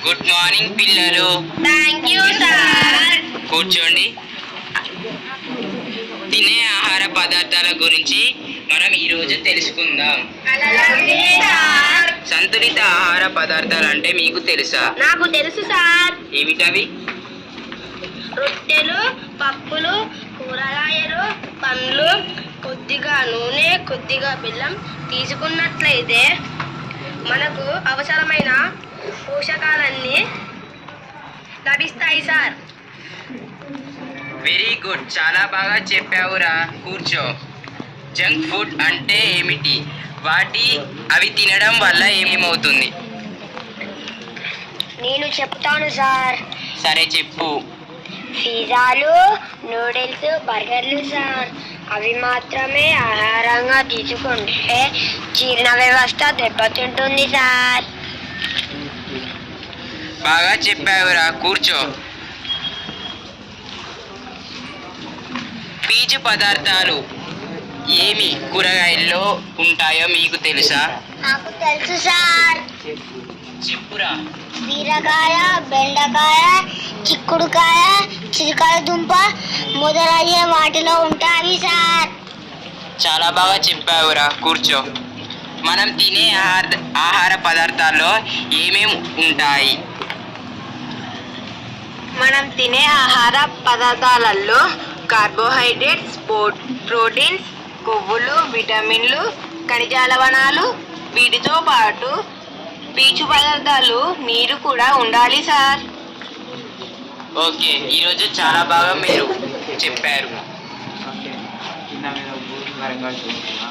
Good morning పిల్లలు. Thank you sir. కూర్చోండి. తినే ఆహార పదార్థాల గురించి మనం ఈరోజు తెలుసుకుందాం. అలాగే సార్. సంతులిత ఆహార పదార్థాలు అంటే మీకు తెలుసా? నాకు తెలుసు సార్. ఏమిటవి? రొట్టెలు, పప్పులు, కూరగాయలు, పండ్లు, కొద్దిగా నూనె, కొద్దిగా బెల్లం తీసుకున్నట్లయితే మనకు అవసరమైన పోషకాలన్నీ లభిస్తాయి సార్. వెరీ గుడ్, చాలా బాగా చెప్పావురా. కూర్చో. జంక్ ఫుడ్ అంటే ఏమిటి? అవి తినడం వల్ల ఏమవుతుంది? నేను చెప్తాను సార్. సరే చెప్పు. పిజ్జాలు, నూడిల్స్, బర్గర్లు సార్. అవి మాత్రమే ఆహారంగా తీసుకుంటే జీర్ణ వ్యవస్థ దెబ్బతింటుంది సార్. బాగా చెప్పావురా. కూర్చో. పీచు పదార్థాలు ఏమి కూరగాయల్లో ఉంటాయో మీకు తెలుసా? నాకు తెలుసు సార్. చెప్పురా. బీరకాయ, బెండకాయ, చిక్కుడుకాయ, చిలకడ దుంప మొదలయ్యే వాటిలో ఉంటాయి సార్. చాలా బాగా చెప్పావురా. కూర్చో. మనం తినే ఆహార పదార్థాల్లో ఏమేమి ఉంటాయి? మనం తినే ఆహార పదార్థాలలో కార్బోహైడ్రేట్స్, ప్రోటీన్స్, కొవ్వులు, విటమిన్లు, ఖనిజ లవణాలు, వీటితో పాటు పీచు పదార్థాలు, నీరు కూడా ఉండాలి సార్. ఓకే, ఈరోజు చాలా బాగా మీరు చెప్పారు.